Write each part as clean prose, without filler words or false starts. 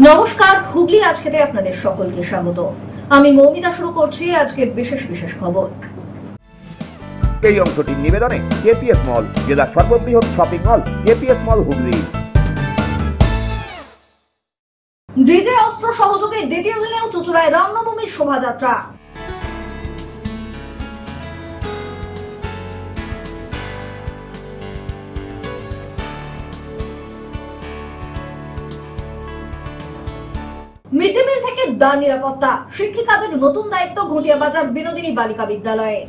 নমস্কার, হুগলি আজকেতে আপনাদের সকলকে স্বাগত। আমি মৌমিতা শুরু করছি আজকের বিশেষ বিশেষ খবর। এই অংশটির নিবেদনে কেপিএস মল, জেলার সর্ববৃহৎ শপিং মল কেপিএস মল হুগলি। ডিজে অস্ত্র সহযোগে দ্বিতীয় দিনেও চুঁচুড়ায় রামনবমীর শোভাযাত্রা। মিড ডে মিল থেকে দ্বার নিরাপত্তা, শিক্ষিকাদের নতুন দায়িত্ব ঘটিয়া বাজার বিনোদিনী বালিকা বিদ্যালয়ে।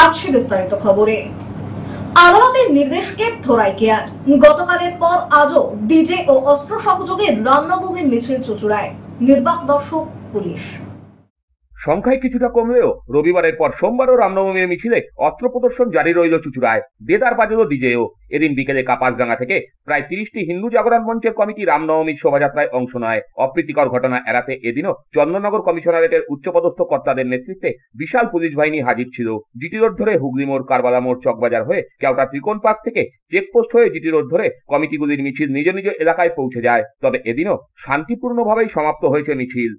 আসছে বিস্তারিত খবরে। আদালতের নির্দেশকে থোড়াই কেয়ার। গতকালের পর আজও ডিজে ও অস্ত্র সহযোগে রামনবমীর মিছিল চুঁচুড়ায়। নির্বাক দর্শক পুলিশ। সংখ্যায় কিছুটা কমলেও রবিবারের পর সোমবারও রামনবমীর মিছিলে অস্ত্র প্রদর্শন জারি রইল চুঁচুড়ায়। দেদার বাজল ডিজেও। এদিন বিকেলে কাপাসডাঙ্গা থেকে প্রায় 30টি হিন্দু জাগরণ মঞ্চের কমিটি রামনবমীর শোভাযাত্রায় অংশ নেয়। অপ্রীতিকর ঘটনা এড়াতে এদিনও চন্দননগর কমিশনারেটের উচ্চপদস্থ কর্তাদের নেতৃত্বে বিশাল পুলিশ বাহিনী হাজির ছিল। জিটি রোড ধরে হুগলি মোড়, কারবালা মোড়, চকবাজার হয়ে কেওটা ত্রিকোণ পার্ক থেকে চেকপোস্ট হয়ে জিটি রোড ধরে কমিটিগুলির মিছিল নিজ নিজ এলাকায় পৌঁছে যায়। তবে এদিনও শান্তিপূর্ণভাবেই সমাপ্ত হয়েছে মিছিল।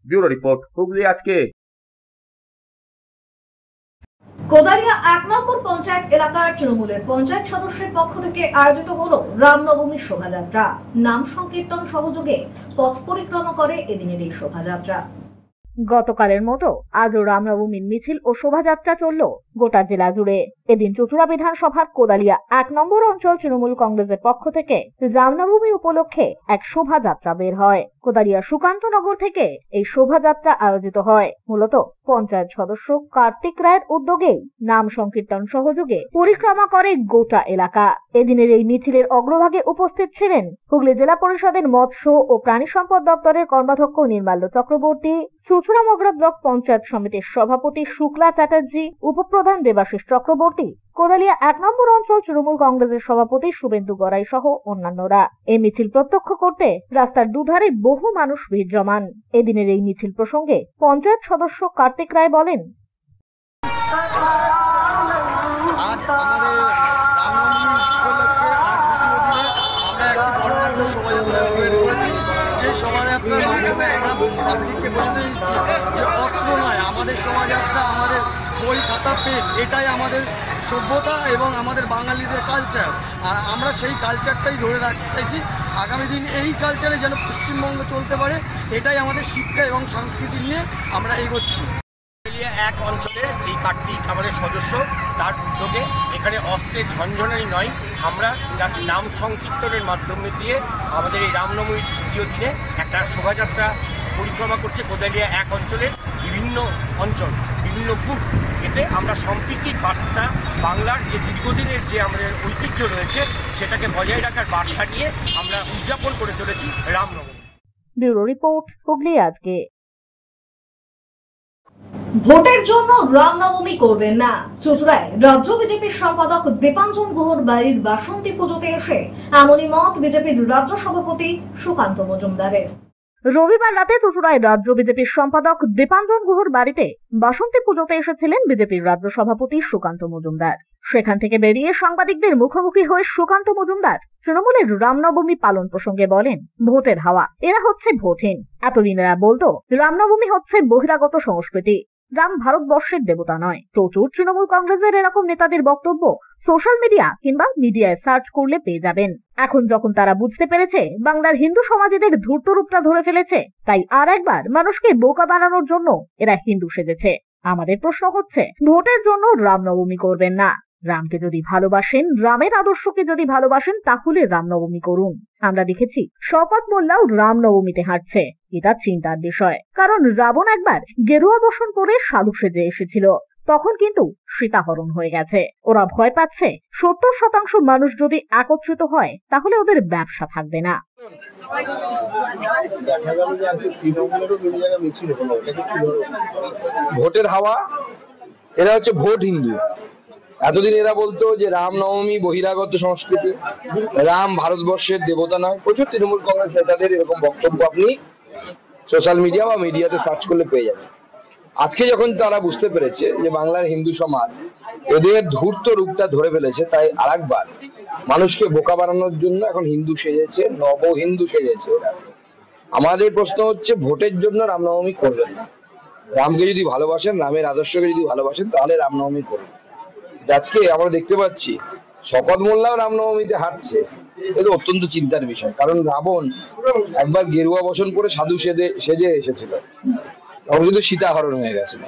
ব্যুরো রিপোর্ট, হুগলি আজকে। কোদালিয়া 1 নম্বর পঞ্চায়েত এলাকার তৃণমূলের পঞ্চায়েত সদস্যের পক্ষ থেকে আয়োজিত হলো রামনবমীর শোভাযাত্রা। নাম সংকীর্তন সহযোগে পথ পরিক্রমা করে এদিনের এই শোভাযাত্রা। গতকালের মতো আজও রামনবমীর মিছিল ও শোভাযাত্রা চলল গোটা জেলা জুড়ে। এদিন চুঁচুড়া বিধানসভার কোদালিয়া 1 নম্বর অঞ্চল তৃণমূল কংগ্রেসের পক্ষ থেকে রামনবমী উপলক্ষে এক শোভাযাত্রা বের হয়। কোদালিয়া সুকান্তনগর থেকে এই শোভাযাত্রা আয়োজিত হয়। মূলত পঞ্চায়েত সদস্য কার্তিক রায়ের উদ্যোগেই নাম সংকীর্তন সহযোগে পরিক্রমা করে গোটা এলাকা। এদিনের এই মিছিলের অগ্রভাগে উপস্থিত ছিলেন হুগলি জেলা পরিষদের মৎস্য ও প্রাণী সম্পদ দপ্তরের কর্মাধ্যক্ষ নির্মাল্য চক্রবর্তী, চুঁচুড়া মগরা ব্লক পঞ্চায়েত সমিতির সভাপতি শুক্লা চ্যাটার্জি, উপপ্রধান দেবাশিস চক্রবর্তী, কোদালিয়া 1 নম্বর অঞ্চল তৃণমূল কংগ্রেসের সভাপতি শুভেন্দু গড়াই সহ অন্যান্যরা। এই মিছিল প্রত্যক্ষ করতে রাস্তার দুধারে বহু মানুষ ভিড় জমান। এদিনের এই মিছিল প্রসঙ্গে পঞ্চায়েত সদস্য কার্তিক রায় বলেন, আজ আমাদের রামনবমী উপলক্ষে আমরা একটি বর্ণাঢ্য শোভাযাত্রা বের করেছি। যে শোভাযাত্রার মাধ্যমে আমরা পাবলিককে বলতে দিচ্ছি যে অস্ত্র নয়, আমাদের শোভাযাত্রা আমাদের বই খাতা পেন, এটাই আমাদের সভ্যতা এবং আমাদের বাঙালিদের কালচার। আর আমরা সেই কালচারটাই ধরে রাখতে চাইছি। আগামী দিন এই কালচারে যেন পশ্চিমবঙ্গ চলতে পারে, এটাই আমাদের শিক্ষা এবং সংস্কৃতি নিয়ে আমরা এগোচ্ছি। এক অঞ্চলে এই কার্তিক আমাদের সদস্য, তার উদ্যোগে এখানে অস্ত্রের ঝনঝনানি নয়, আমরা জাস্ট নাম সংকীর্তনের মাধ্যমে দিয়ে আমাদের এই রামনবমীর দ্বিতীয় দিনে একটা শোভাযাত্রা পরিক্রমা করছে কোদালিয়া 1 অঞ্চলের বিভিন্ন অঞ্চল, বিভিন্ন বুথ। এতে আমরা সম্প্রীতির বার্তা, বাংলার যে দীর্ঘদিনের যে আমাদের ঐতিহ্য রয়েছে সেটাকে বজায় রাখার বার্তা নিয়ে আমরা উদযাপন করে চলেছি রামনবমী। ব্যুরো রিপোর্ট, হুগলি আজকে। ভোটের জন্য রামনবমী করবেন না, চুঁচুড়ায় রাজ্য বিজেপির সম্পাদক দীপাঞ্জন গুহর বাড়ির বাসন্তী পুজোতে এসে এমনই মত বিজেপির রাজ্য সভাপতি সুকান্ত মজুমদারের। রবিবার রাতে চুঁচুড়ায় রাজ্য বিজেপির সম্পাদক দীপাঞ্জন গুহর বাড়িতে বাসন্তী পুজোতে এসেছিলেন বিজেপির রাজ্য সভাপতি সুকান্ত মজুমদার। সেখান থেকে বেরিয়ে সাংবাদিকদের মুখোমুখি হয়ে সুকান্ত মজুমদার তৃণমূলের রামনবমী পালন প্রসঙ্গে বলেন, ভোটের হাওয়া, এরা হচ্ছে ভোটহীন। এতদিন এরা বলতো রামনবমী হচ্ছে বহিরাগত সংস্কৃতি, রাম ভারতবর্ষের দেবতা নয়। প্রচুর তৃণমূল কংগ্রেসের এরকম নেতাদের বক্তব্য সোশ্যাল মিডিয়া কিংবা মিডিয়ায় সার্চ করলে পেয়ে যাবেন। এখন যখন তারা বুঝতে পেরেছে বাংলার হিন্দু সমাজীদের ধূর্ত রূপটা ধরে ফেলেছে, তাই আর একবার মানুষকে বোকা বানানোর জন্য এরা হিন্দু সেজেছে। আমাদের প্রশ্ন হচ্ছে, ভোটের জন্য রামনবমী করবেন না। রামকে যদি ভালোবাসেন, রামের আদর্শকে যদি ভালোবাসেন, তাহলে রামনবমী করুন। আমরা দেখেছি শওকত মোল্লাও রামনবমীতে হাঁটছে। এটা চিন্তার বিষয়, কারণ রাবণ একবার গেরুয়া বসন পরে সাধু সেজে এসেছিল, তখন কিন্তু সীতাহরণ হয়ে গেছে। ওরা ভয় পাচ্ছে 70% মানুষ যদি একত্রিত হয় তাহলে ওদের ব্যবসা থাকবে না। ভোটের হাওয়া, এরা হচ্ছে ভোট হিন্দু। এতদিন এরা বলতো যে রামনবমী বহিরাগত সংস্কৃতি, রাম ভারতবর্ষের দেবতা নয়। প্রচুর তৃণমূল কংগ্রেস নেতাদের এরকম বক্তব্য আপনি সোশ্যাল মিডিয়া বা মিডিয়াতে সার্চ করলে পেয়ে যাবেন। আজকে যখন তারা বুঝতে পেরেছে যে বাংলার হিন্দু সমাজ এদের ধূর্ত রূপটা ধরে ফেলেছে, তাই আরেকবার মানুষকে বোকা বানানোর জন্য এখন হিন্দু সেজেছে, নব হিন্দু সেজেছে এরা। আমাদের প্রশ্ন হচ্ছে, ভোটের জন্য রামনবমী করবেন না। রামকে যদি ভালোবাসেন, রামের আদর্শকে যদি ভালোবাসেন, তাহলে রামনবমী করবেন। আজকে আমরা দেখতে পাচ্ছি শওকত মোল্লাও রামনবমীতে হাঁটছে, এটা অত্যন্ত চিন্তার বিষয়। কারণ রাবণ একবার গেরুয়া বসন করে সাধু সেজে এসেছিল, তখন কিন্তু সীতাহরণ হয়ে গেছিল।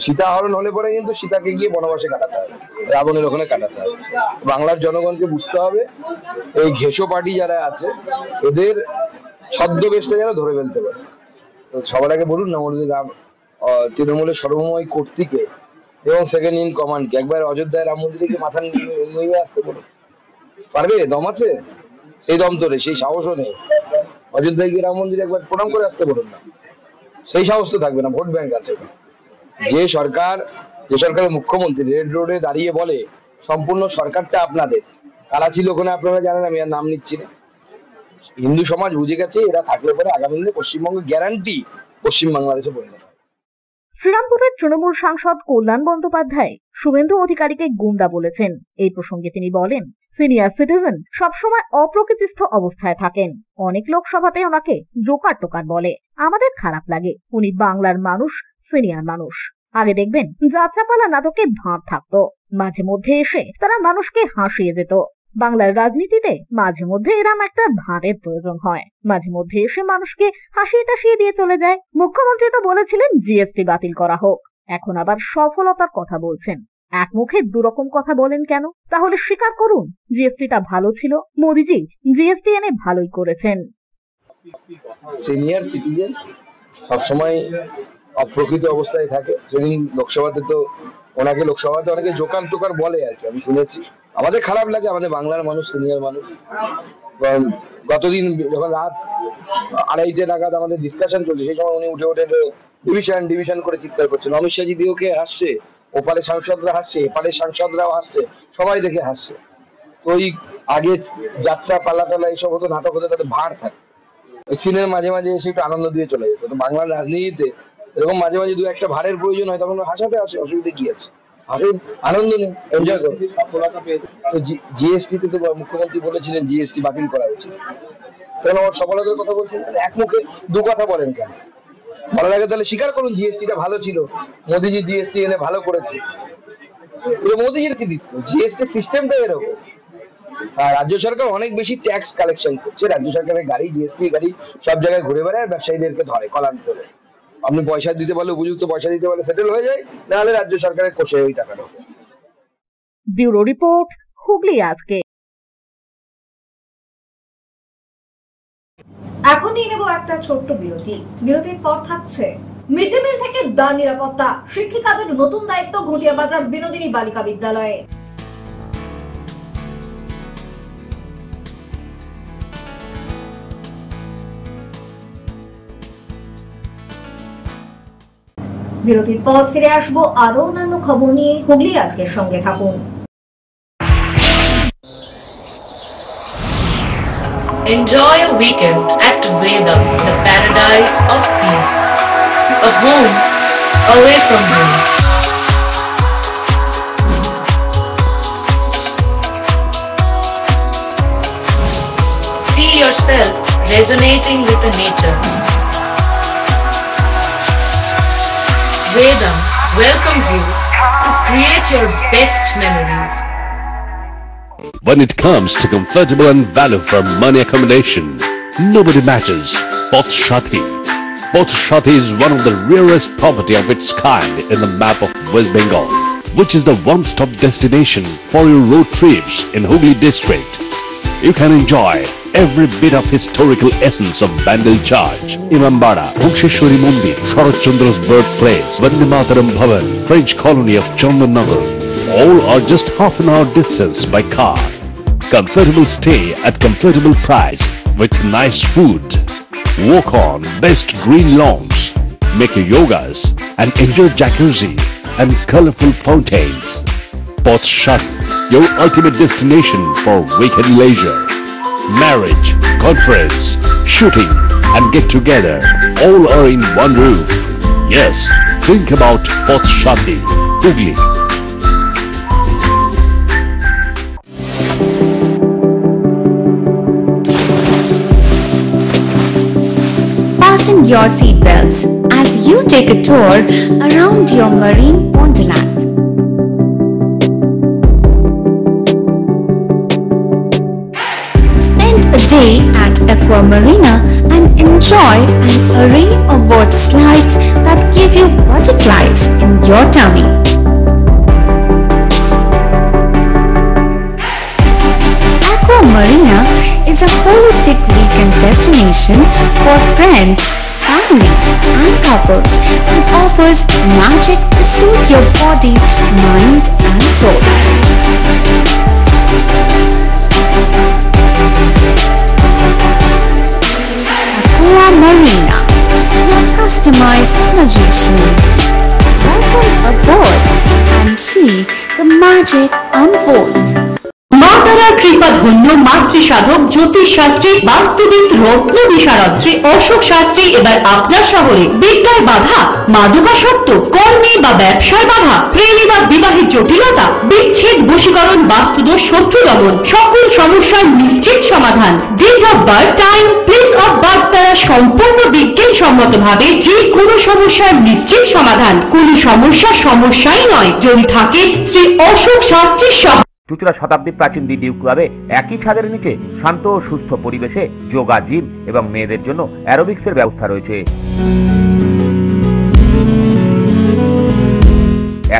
সীতাহরণ হলে পরে কিন্তু সীতাকে গিয়ে বনবাসে কাটাতে হবে, রাবণের ওখানে কাটাতে হবে। বাংলার জনগণকে বুঝতে হবে এই ঘেঁষো পার্টি যারা আছে এদের ছদ্মবেশটা যারা ধরে ফেলতে পারে। তো সবার আগে বলুন না, তৃণমূলের সর্বময় কর্তৃকে এবং সেকেন্ড ইন কমান্ডকে একবার অযোধ্যায় রাম মন্দিরকে মাথা নিয়ে আসতে বলুন। পারবে? দম আছে? সেই দম তো নেই, সেই সাহসও নেই। অযোধ্যায় গিয়ে রাম মন্দিরে একবার প্রণাম করে আসতে বলুন না, সেই সাহস তো থাকবে না। ভোট ব্যাংক আছে। যে সরকারের মুখ্যমন্ত্রী রেড রোডে দাঁড়িয়ে বলে সম্পূর্ণ সরকারটা আপনাদের, কারা ছিল ওখানে আপনারা জানেন, আমি আর নাম নিচ্ছি না। হিন্দু সমাজ বুঝে গেছে এরা থাকলে পরে আগামী দিনে পশ্চিমবঙ্গের গ্যারান্টি পশ্চিম বাংলাদেশে পরিণত হবে। শ্রীরামপুরের তৃণমূল সাংসদ কল্যাণ বন্দ্যোপাধ্যায় শুভেন্দু অধিকারীকে গুন্ডা বলেছেন। এই প্রসঙ্গে তিনি বলেন, সিনিয়র সিটিজেন সবসময় অপ্রকৃতিস্থ অবস্থায় থাকেন। অনেক লোকসভাতে ওনাকে জোকার টোকার বলে, আমাদের খারাপ লাগে। উনি বাংলার মানুষ, সিনিয়র মানুষ। আগে দেখবেন যাত্রাপালা নাটকে ভাঁড় থাকতো, মাঝে মধ্যে এসে তারা মানুষকে হাসিয়ে যেত। বাংলার রাজনীতিতে মাঝে মধ্যে এরম একটা ভাঁড়ের প্রয়োজন হয়, মাঝে মধ্যে এসে মানুষকে হাসিয়ে টাসিয়ে দিয়ে চলে যায়। মুখ্যমন্ত্রী তো বলেছিলেন জিএসটি বাতিল করা হোক, এখন আবার সফলতার কথা বলছেন। এক মুখে দুরকম কথা বলেন কেন? তাহলে স্বীকার করুন জিএসটিটা ভালো ছিল, মোদিজি জিএসটি এনে ভালোই করেছেন। সিনিয়র সিটিজেন সবসময় অপ্রকৃত অবস্থায় থাকে। সেদিন লোকসভাতে তো ওনাকে অনেকে জোকার টোকার বলে আর কি, আমি শুনেছি। আমাদের খারাপ লাগে, আমাদের বাংলার মানুষ, সিনিয়র মানুষ। গতদিন যখন রাত 2:30 নাগাদ আমাদের ডিসকাশন চলছে, সেই সময় উনি উঠে ডিভিশন করে চিৎকার করছেন। অমিত শাহজি দিয়েওকে হাসছে, ওপারে সাংসদরা হাসছে, এপারে সাংসদরাও হাসছে, সবাই দেখে হাসছে। তো ওই আগে যাত্রা পালা এইসব হতো, নাটক হতো, তাতে ভাঁড় থাকে। সিনের মাঝে মাঝে এসে একটু আনন্দ দিয়ে চলে যেত। তো বাংলার রাজনীতিতে এরকম মাঝে মাঝে দু একটা ভাড়ের প্রয়োজন হয়, তখন হাসাতে আসে, অসুবিধা কি আছে? আনন্দ নেই, এনজয় করো। জিএসটি তে তো মুখ্যমন্ত্রী বলেছিলেন জিএসটি বাতিল করা উচিত। কেন সফলতার কথা বলছেন? এক মুখে দু কথা বলেন কেন? ভালো লাগে তাহলে স্বীকার করুন জিএসটিটা ভালো ছিল, মোদিজি জিএসটি এনে ভালো করেছে। মোদিজির কৃতিত্ব, জিএসটি সিস্টেমটা এরকম। আর রাজ্য সরকার অনেক বেশি ট্যাক্স কালেকশন করছে। রাজ্য সরকারের গাড়ি, জিএসটি গাড়ি সব জায়গায় ঘুরে বেড়ায়, ব্যবসায়ীদেরকে ধরে কলার ধরে। আপনি পয়সা দিতে পারলে, উপযুক্ত পয়সা দিতে পারলে সেটেল হয়ে যায়, নাহলে রাজ্য সরকারের কোষে ওই টাকাটা। ব্যুরো রিপোর্ট, হুগলি আজকে। এখন নিয়ে নেব একটা ছোট্ট বিরতি। বিরতির পর থাকছে মিড ডে মিল থেকে দান নিরাপত্তা, শিক্ষিকাদের নতুন দায়িত্ব ঘটিয়া বাজার বিনোদিনী বালিকা বিদ্যালয়ে। বিরতির পর ফিরে আসবো আরো অন্যান্য খবর নিয়ে। হুগলি আজকের সঙ্গে থাকুন। Enjoy a weekend at Vedam, the paradise of peace. A home away from home. See yourself resonating with the nature. Vedam welcomes you to create your best memories. When it comes to comfortable and value for money accommodation, nobody matches Pothshati. Pothshati is one of the rarest property of its kind in the map of West Bengal, which is the one-stop destination for your road trips in Hooghly district. You can enjoy every bit of historical essence of Bandel Church, Imambara, Bhuksheshwari Mandir, Sharat Chandra's birthplace, Vande Mataram Bhavan, French colony of Chandannagar. All are just half an hour distance by car. Comfortable stay at comfortable price with nice food. Walk on best green lawns, make your yogas and enjoy jacuzzi and colorful fountains. Pothshati, your ultimate destination for weekend leisure. Marriage, conference, shooting and get together all are in one roof. Yes, think about Pothshati, Hooghly. Fasten your seatbelts as you take a tour around your marine wonderland. Spend a day at Aqua Marina and enjoy an array of water slides that give you butterflies in your tummy. Aqua Marina is a holistic weekend destination for friends, family and couples and offers magic to soothe your body, mind and soul. Aqua Marina, your customized magician. Welcome aboard and see the magic unfold. মা তারার কৃপা ধন্য মাতৃ সাধক জ্যোতিষ শাস্ত্রী বাস্তুবিদ রত্ন বিশারদ অশোক শাস্ত্রী এবার আপনার শহরে বিদ্যায় বাধা, মাদকাসক্ত, কর্মে বা ব্যবসায় বাধা, প্রেমে বা বিবাহের জটিলতা, বিচ্ছেদ, বশীকরণ, বাস্তুদোষ, শত্রু দমন, সকল সমস্যার নিশ্চিত সমাধান। Date of birth, time, place of birth দ্বারা সম্পূর্ণ বিজ্ঞানসম্মত ভাবে যে কোনো সমস্যার নিশ্চিত সমাধান। কোন সমস্যাই নয় যদি থাকে শ্রী অশোক শাস্ত্রীর সহ। চুঁচুড়া শতাব্দী প্রাচীন দি ডিউক ক্লাবে একই ছাদের নিচে শান্ত ও সুস্থ পরিবেশে যোগা, জিম এবং মেয়েদের জন্য অ্যারোবিক্সের ব্যবস্থা রয়েছে।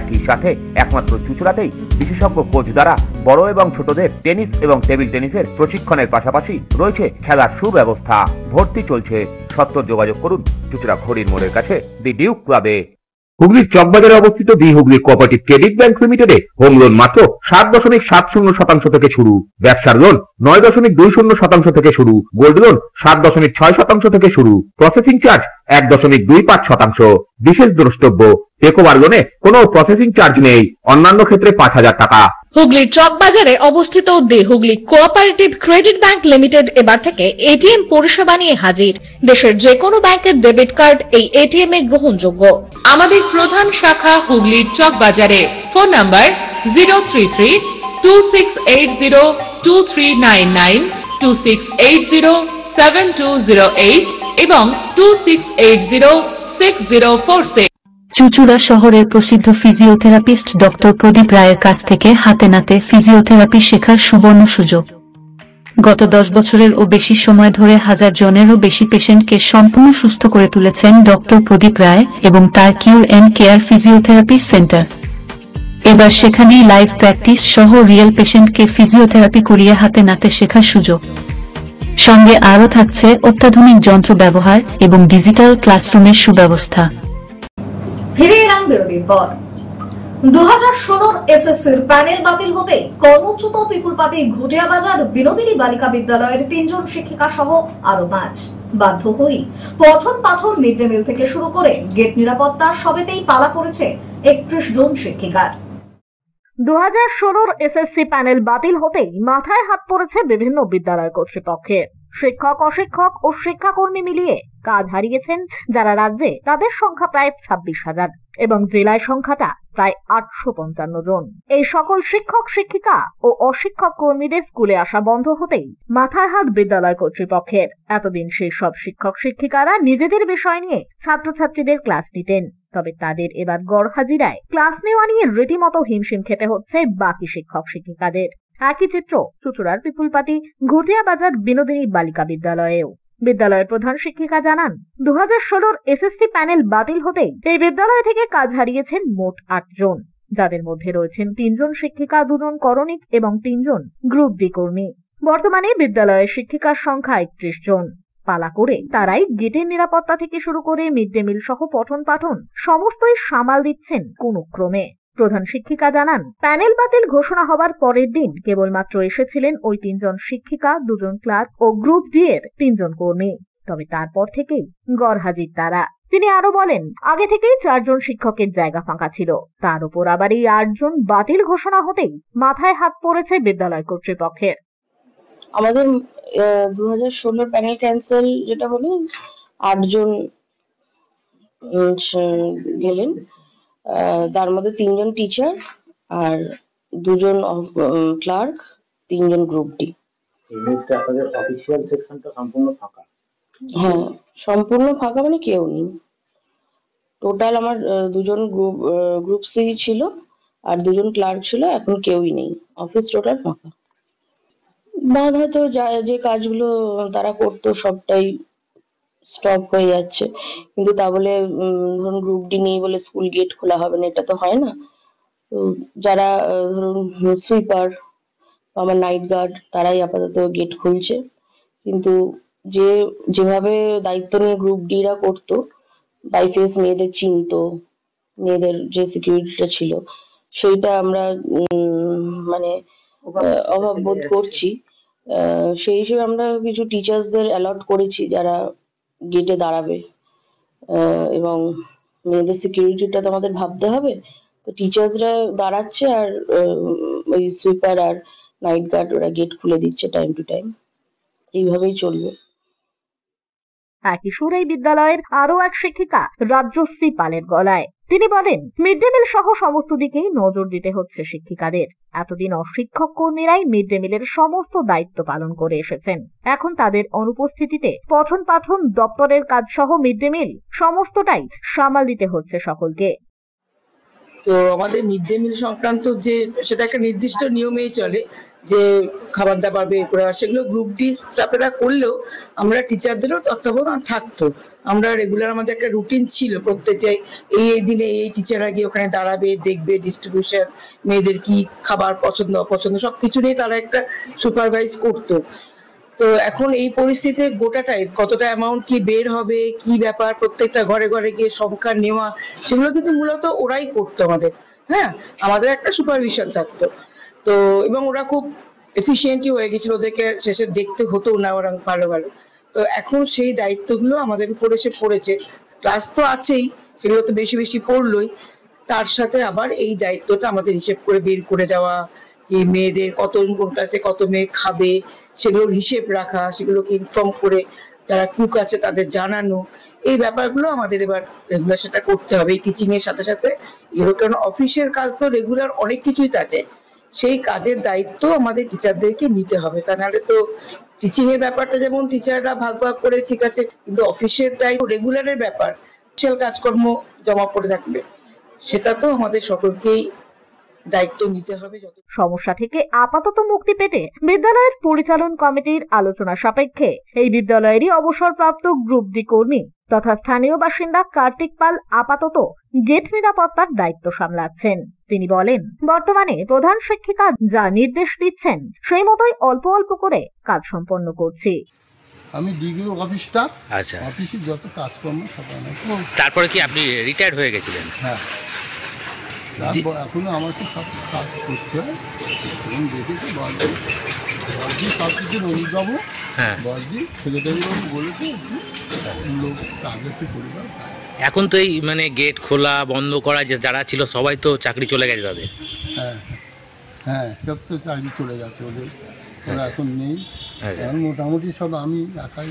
একই সাথে একমাত্র চুঁচুড়াতেই বিশেষজ্ঞ কোচ দ্বারা বড় এবং ছোটদের টেনিস এবং টেবিল টেনিসের প্রশিক্ষণের পাশাপাশি রয়েছে খেলার সুব্যবস্থা। ভর্তি চলছে। সত্ত্বর যোগাযোগ করুন চুঁচুড়া ঘড়ির মোড়ের কাছে দি ডিউক ক্লাবে। হুগলির চকবাজারে অবস্থিত the Hooghly cooperative credit bank লিমিটেডে হোম লোন মাত্র 7.70% থেকে শুরু, ব্যবসার লোন 9.20% থেকে শুরু, গোল্ড লোন 7.6% থেকে শুরু, প্রসেসিং চার্জ 1.25%। বিশেষ দ্রষ্টব্য, টেকওভার লোনে কোনো প্রসেসিং চার্জ নেই, অন্যান্য ক্ষেত্রে 5,000 টাকা। হুগলির চকবাজারে অবস্থিত the Hooghly cooperative credit bank limited এবার থেকে এটিএম পরিষেবা নিয়ে হাজির। দেশের যে কোনো ব্যাংকের ডেবিট কার্ড এই এটিএম এ গ্রহণযোগ্য। আমাদের প্রধান শাখা হুগলির চকবাজারে। ফোন নাম্বার 033-2680-2399, 2680-7208 এবং 2680-6046। চুঁচুড়া শহরের প্রসিদ্ধ ফিজিওথেরাপিস্ট ডক্টর প্রদীপ রায়ের কাছ থেকে হাতে নাতে ফিজিওথেরাপি শেখার সুবর্ণ সুযোগ। গত 10 বছরের ও বেশি সময় ধরে 1000 জনেরও বেশি পেশেন্টকে সম্পূর্ণ সুস্থ করে তুলেছেন ডক্টর প্রদীপ রায় এবং তার কিউর এন্ড কেয়ার ফিজিওথেরাপি সেন্টার। এবার সেখানেই লাইভ প্র্যাকটিস সহ রিয়েল পেশেন্টকে ফিজিওথেরাপি করিয়ে হাতে নাতে শেখার সুযোগ। সঙ্গে আরও থাকছে অত্যাধুনিক যন্ত্র ব্যবহার এবং ডিজিটাল ক্লাসরুমের সুব্যবস্থা। ফিরে এলাম বিরতির পর। 2016 এসএসসির প্যানেল বাতিল হতে কর্মচ্যুত পিপুলপাতি ঘুটিয়া বাজার বিনোদিনী বালিকা বিদ্যালয়ের 3 জন শিক্ষিকা সহ আরো 5 বাধ্য হই পঠন পাঠন মিড ডে মিল থেকে শুরু করে গেট নিরাপত্তা সবেতেই পালা করেছে 31 জন শিক্ষিকার। 2016 এসএসসি প্যানেল বাতিল হতেই মাথায় হাত পড়েছে বিভিন্ন বিদ্যালয় কর্তৃপক্ষের। শিক্ষক, অশিক্ষক ও শিক্ষাকর্মী মিলিয়ে কাজ হারিয়েছেন যারা রাজ্যে, তাদের সংখ্যা প্রায় 26,000 এবং জেলায় সংখ্যাটা প্রায় 855 জন। এই সকল শিক্ষক, শিক্ষিকা ও অশিক্ষক কর্মীদের স্কুলে আসা বন্ধ হতেই মাথায় হাত বিদ্যালয় কর্তৃপক্ষের। এতদিন সেই সব শিক্ষক শিক্ষিকারা নিজেদের বিষয় নিয়ে ছাত্রছাত্রীদের ক্লাস নিতেন, তবে তাদের এবার গড়হাজিরায় ক্লাস নেওয়া নিয়ে রীতিমতো হিমশিম খেতে হচ্ছে বাকি শিক্ষক শিক্ষিকাদের। একই চিত্র চুঁচুড়ার পিপুলপাতি ঘুটিয়া বাজার বিনোদিনী বালিকা বিদ্যালয়েও। বিদ্যালয়ের প্রধান শিক্ষিকা জানান, 2016 এসএসসি প্যানেল বাতিল হতেই এই বিদ্যালয় থেকে কাজ হারিয়েছেন মোট 8 জন, যাদের মধ্যে রয়েছেন 3 জন শিক্ষিকা, 2 জন করণিক এবং 3 জন গ্রুপ ডি কর্মী। বর্তমানে বিদ্যালয়ের শিক্ষিকার সংখ্যা 31 জন। পালা করে তারাই গেটের নিরাপত্তা থেকে শুরু করে মিড ডে মিল সহ পঠন পাঠন সমস্তই সামাল দিচ্ছেন কোন ক্রমে। প্রধান শিক্ষিকা জানান, প্যানেল বাতিল ঘোষণা হবার পরের দিন কেবলমাত্র এসেছিলেন ওই 3 জন শিক্ষিকা, 2 জন ক্লার্ক ও গ্রুপ ডি এর 3 জন কর্মী, তবে তারপর থেকেই গড়হাজির তারা। তিনি আরো বলেন, আগে থেকেই 4 জন শিক্ষকের জায়গা ফাঁকা ছিল, তার উপর আবার এই 8 জন বাতিল ঘোষণা হতেই মাথায় হাত পড়েছে বিদ্যালয় কর্তৃপক্ষের। আমাদের 2016 প্যানেল ক্যান্সেল যেটা হলো, 8 জন গেলেন, তার মধ্যে 3 জন টিচার আর 2 জন ক্লার্ক, 3 জন গ্রুপ ডি। আপনাদের অফিসিয়াল সেকশনটা সম্পূর্ণ ফাঁকা? হ্যাঁ, সম্পূর্ণ ফাঁকা মানে কেউ নেই। টোটাল আমার 2 জন গ্রুপ সি ছিল আর 2 জন ক্লার্ক ছিল, এখন কেউই নেই, অফিস টোটাল ফাঁকা। বাদ হয়তো যে কাজগুলো তারা করতো সবটাই স্টপ হয়ে যাচ্ছে, কিন্তু তা বলে ধরুন গ্রুপ ডি নেই বলে স্কুল গেট খোলা হবে না, এটা তো হয় না। তো যারা ধরুন সুইপার, আমার নাইট গার্ড, তারাই আপাতত গেট খুলছে, কিন্তু যেভাবে দায়িত্ব নিয়ে গ্রুপ ডিরা করতো, বাই ফেস মেয়েদের চিনতো, মেয়েদের যে সিকিউরিটিটা ছিল সেইটা আমরা মানে অভাব বোধ করছি। সেই হিসেবে আমরা কিছু টিচার্সদের অ্যালট করেছি যারা গেটে দাঁড়াবে, এবং মেয়েদের সিকিউরিটিটা তো আমাদের ভাবতে হবে, তো টিচার্সরা দাঁড়াচ্ছে আর ওই সুইপার আর নাইট গার্ড ওরা গেট খুলে দিচ্ছে টাইম টু টাইম। এইভাবেই চলবে। একই সুরে বিদ্যালয়ের আরো এক শিক্ষিকা রাজ্যশ্রী পালের গলায়। তিনি বলেন, মিড ডে মিল সহ সমস্ত দিকেই নজর দিতে হচ্ছে শিক্ষিকাদের। এতদিন অশিক্ষক কর্মীরাই মিড ডে মিলের সমস্ত দায়িত্ব পালন করে এসেছেন, এখন তাদের অনুপস্থিতিতে পঠন পাঠন দপ্তরের কাজ সহ মিড ডে মিল সমস্তটাই সামাল দিতে হচ্ছে সকলকে। তো আমাদের মিড ডে মিল সংক্রান্ত যে সেটা একটা নির্দিষ্ট নিয়মেই চলে, যে খাবার দাবার বের করে সেগুলো গ্রুপ ডি স্টাফেরা করলেও আমরা টিচারদেরও তত্ত্বাবধান থাকতো। আমরা রেগুলার আমাদের একটা রুটিন ছিল, প্রত্যেকে এই দিনে এই টিচাররা গিয়ে ওখানে দাঁড়াবে, দেখবে ডিস্ট্রিবিউশন, মেয়েদের কি খাবার পছন্দ অপছন্দ সবকিছু নিয়ে তারা একটা সুপারভাইজ করতো। তো এখন এই পরিস্থিতিতে গোটাটাই কতটা অ্যামাউন্ট কি বের হবে, কি ব্যাপার, প্রত্যেকটা ঘরে ঘরে গিয়ে সংখ্যা নেওয়া, সেগুলো কিন্তু মূলত ওরাই করতো আমাদের। হ্যাঁ, আমাদের একটা সুপারভিশন থাকতো, তো এবং ওরা খুব এফিসিয়েন্টলি হয়ে গেছিল, ওদেরকে শেষে দেখতে হতো না ওরা ভালো ভালো। তো এখন সেই দায়িত্বগুলো আমাদের উপরে এসে পড়েছে। ক্লাস তো আছেই, সেগুলো তো বেশি বেশি পড়লোই, তার সাথে আবার এই দায়িত্বটা আমাদের হিসেব করে বের করে দেওয়া, এই মেয়েদের কত কোন ক্লাসে কত মেয়ে খাবে সেগুলোর হিসেব রাখা, সেগুলোকে ইনফর্ম করে যারা কুক আছে তাদের জানানো, এই ব্যাপারগুলো আমাদের এবার রেগুলার সেটা করতে হবে। টিচিং এর সাথে সাথে এগুলো, কারণ অফিসের কাজ তো রেগুলার অনেক কিছুই থাকে, সেই কাজের দায়িত্ব আমাদের টিচারদেরকে নিতে হবে। তা নাহলে তো টিচিং এর ব্যাপারটা যেমন টিচাররা ভাগ ভাগ করে ঠিক আছে, কিন্তু অফিসের দায়িত্ব রেগুলারের ব্যাপার, কাজকর্ম জমা পড়ে থাকবে, সেটা তো আমাদের সকলকেই দায়িত্ব নিতে হবে। সমস্যা থেকে আপাতত মুক্তি পেতে বিদ্যালয়ের পরিচালন কমিটির আলোচনা সাপেক্ষে এই বিদ্যালয়েরই অবসরপ্রাপ্ত গ্রুপ ডি কর্মী তথা স্থানীয় বাসিন্দা কার্তিক পাল আপাতত গেট নিরাপত্তার দায়িত্ব সামলাচ্ছেন। তিনি বলেন, বর্তমানে প্রধান শিক্ষিকা যা নির্দেশ দিচ্ছেন সেই মতোই অল্প অল্প করে কাজ সম্পন্ন করছি। আমি ডিগ্রি অফিসটা, আচ্ছা, অফিসের যত কাজকর্ম সব। তারপরে কি আপনি রিটায়ার্ড হয়ে গেছিলেন? হ্যাঁ। এখনো আমাকে সব কাজ করতে হয় এবং দেখেছি বড়দি সব কিছু রবি বাবু বড়দি সেক্রেটারি বাবু বলেছে লোক কাজে একটু পরিবার। এখন তো এই মানে গেট খোলা বন্ধ করা যে যারা ছিল সবাই তো চাকরি চলে গেছে তাদের। হ্যাঁ হ্যাঁ সব তো চাকরি চলে গেছে ওদের, ওরা এখন নেই। এখন মোটামুটি সব আমি একাই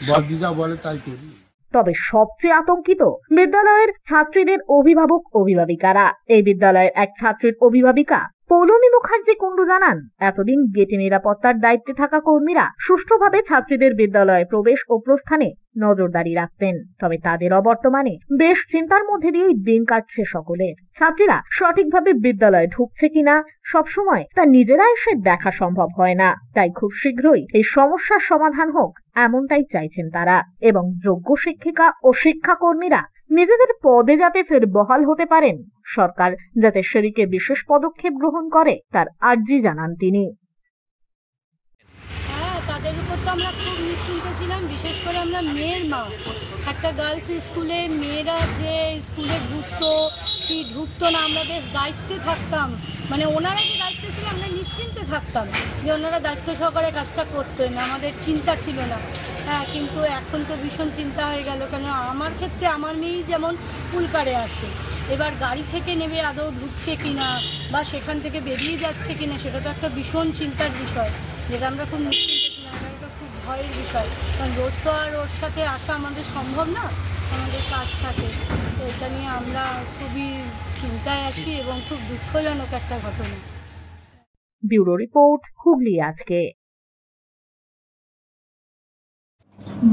বড়দি যা বলে তাই করি। তবে সবচেয়ে আতঙ্কিত বিদ্যালয়ের ছাত্রীদের অভিভাবক অভিভাবিকারা। এই বিদ্যালয়ের এক ছাত্রীর অভিভাবিকা পৌলমী মুখার্জি কুণ্ডু জানান, এতদিন গেটে নিরাপত্তার দায়িত্বে থাকা কর্মীরা সুষ্ঠুভাবে ছাত্রীদের বিদ্যালয়ে প্রবেশ ও প্রস্থানে নজরদারি রাখতেন। তবে তাদের অবর্তমানে বেশ চিন্তার মধ্যে দিয়েই দিন কাটছে সকলের। ছাত্রীরা সঠিকভাবে বিদ্যালয়ে ঢুকছে কিনা সবসময় তা নিজেরা এসে দেখা সম্ভব হয় না। তাই খুব শীঘ্রই এই সমস্যার সমাধান হোক এমনটাই চাইছেন তারা, এবং যোগ্য শিক্ষিকা ও শিক্ষাকর্মীরা নিজেদের পদে যাতে ফের বহাল হতে পারেন, সরকার যাতে সেদিকে বিশেষ পদক্ষেপ গ্রহণ করে তার আর্জি জানান তিনি। হ্যাঁ, তাদের উপর তো আমরা খুব নিশ্চিন্ত ছিলাম, বিশেষ করে আমরা মেয়ের মা। একটা গার্লস স্কুলে মেয়েরা যে স্কুলে ঢুকতো না, আমরা বেশ দায়িত্বে থাকতাম, মানে ওনারা যে দায়িত্বে ছিল আমরা নিশ্চিন্তে থাকতাম যে ওনারা দায়িত্ব সহকারে কাজটা করতেন, আমাদের চিন্তা ছিল না। হ্যাঁ, কিন্তু এখন তো ভীষণ চিন্তা হয়ে গেল, কেন আমার ক্ষেত্রে আমার মেয়েই যেমন পুলকারে আসে, এবার গাড়ি থেকে নেমে আদৌ ঢুকছে কিনা বা সেখান থেকে বেরিয়ে যাচ্ছে কিনা সেটা তো একটা ভীষণ চিন্তার বিষয়, যেটা আমরা খুব নিশ্চিন্ত ছিলাম। এটা খুব ভয়ের বিষয়, কারণ রোজ তো আর ওর সাথে আসা আমাদের সম্ভব না, আমাদের কাজ থাকে। তো এটা নিয়ে আমরা খুবই চিন্তায় আছি এবং খুব দুঃখজনক একটা ঘটনা। ব্যুরো রিপোর্ট, হুগলি আজকে।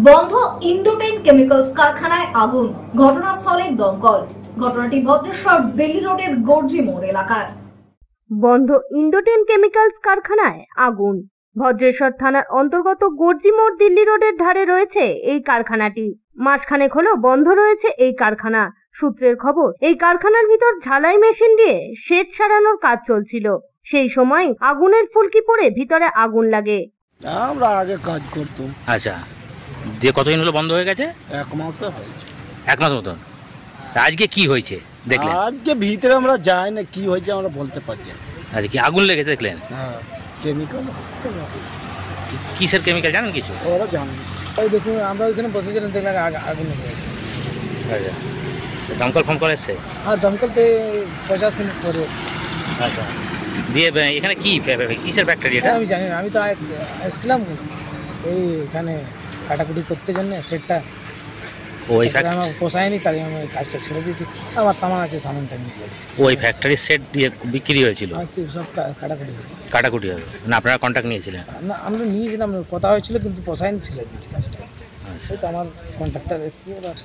বন্ধ ইন্ডোটেন কেমিক্যালস কারখানায় আগুন, ঘটনাস্থলে দমকল। ঘটনাটি ভদ্রেশ্বর দিল্লি রোডের গর্জি মোড় এলাকার। বন্ধ ইন্ডোটেন কেমিক্যালস কারখানায় আগুন। ভদ্রেশ্বর থানার অন্তর্গত গর্জি মোড় দিল্লি রোডের ধারে রয়েছে এই কারখানাটি। মাসখানেক হলো বন্ধ রয়েছে এই কারখানা। সূত্রের খবর, এই কারখানার ভিতর ঝালাই মেশিন দিয়ে শেড সারানোর কাজ চলছিল। সেই সময় আগুনের ফুলকি পড়ে ভিতরে আগুন লাগে। আমরা আগে কাজ করতাম। আচ্ছা, দিয়ে কতদিন হলো বন্ধ হয়ে গেছে? 1 মাস হয়েছে। 1 মাস মতন। আজকে কি হয়েছে দেখলেন? আজকে ভিতরে আমরা যাই না, কি হয়েছে আমরা বলতে পারছি না। আজকে কি আগুন লেগেছে দেখলেন? হ্যাঁ, কেমিক্যাল। কিসের কেমিক্যাল জানেন কিছু? ওরা জানেন। এই দেখুন আমরা ওইখানে বসেছিলাম, দেখলাম আগুন লেগে গেছে। আচ্ছা, দমকল ফোন করে এসছে? হ্যাঁ, দমকলতে 50 মিনিট পরে এসছে। আচ্ছা, দিয়ে এখানে কি কিসের ফ্যাক্টরি এটা? আমি জানি না, আমি তো এসেছিলাম এইখানে কাটাকুটি করতে জন্য সেটটা। ওই ফ্যাক্টরি আমার পোষায়নি, তাই আমি কাজটা ছেড়ে দিয়েছি। আমার সামান আছে, সামানটা নিয়ে যাবো। ওই ফ্যাক্টরির সেট দিয়ে বিক্রি হয়েছিল? সব কাটাকুটি হয়েছে। কাটাকুটি হবে না, আপনারা কন্ট্যাক্ট নিয়েছিলেন? না, আমরা নিয়েছিলাম, কথা হয়েছিল, কিন্তু পোষায়নি, ছেড়ে দিয়েছি কাজটা। সেটা আমার কন্ট্রাক্টর এসেছে, এবার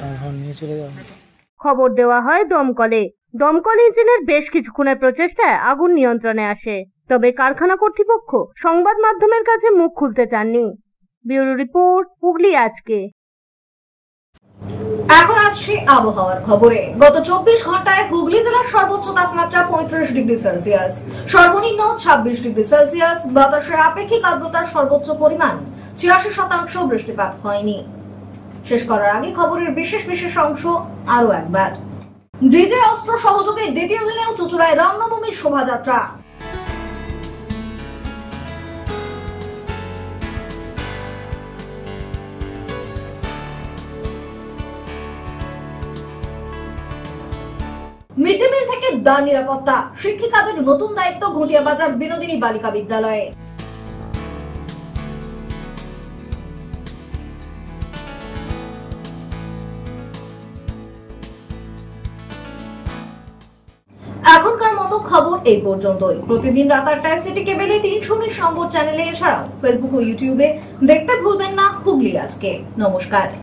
সামান নিয়ে চলে যাবো। খবর দেওয়া হয় দমকলে। দমকল ইঞ্জিনের বেশ কিছুক্ষণের প্রচেষ্টায় আগুন নিয়ন্ত্রণে আসে, তবে কারখানা কর্তৃপক্ষ সংবাদ মাধ্যমের কাছে মুখ খুলতে চাননি। ব্যুরো রিপোর্ট, হুগলি আজকে। এখন আসছে আবহাওয়ার খবরে। গত 24 ঘন্টায় হুগলি জেলার সর্বোচ্চ তাপমাত্রা 35 ডিগ্রি সেলসিয়াস, সর্বনিম্ন 26 ডিগ্রি সেলসিয়াস। বাতাসে আপেক্ষিক আর্দ্রতার সর্বোচ্চ পরিমাণ 86%। বৃষ্টিপাত হয়নি। শেষ করার আগে খবরের বিশেষ অংশ আরো একবার। ডিজে অস্ত্র সহযোগে দ্বিতীয় দিনেও চুঁচুড়ায় রামনবমীর শোভাযাত্রা। মিড ডে মিল থেকে দ্বার নিরাপত্তা, শিক্ষিকাদের নতুন দায়িত্ব ঘটিয়া বাজার বিনোদিনী বালিকা বিদ্যালয়ে। এখনকার মতো খবর এই পর্যন্তই। প্রতিদিন রাত 8টায় সিটি কেবলে 319 নম্বর চ্যানেলে, এছাড়াও ফেসবুক ও ইউটিউবে দেখতে ভুলবেন না হুগলি আজকে। নমস্কার।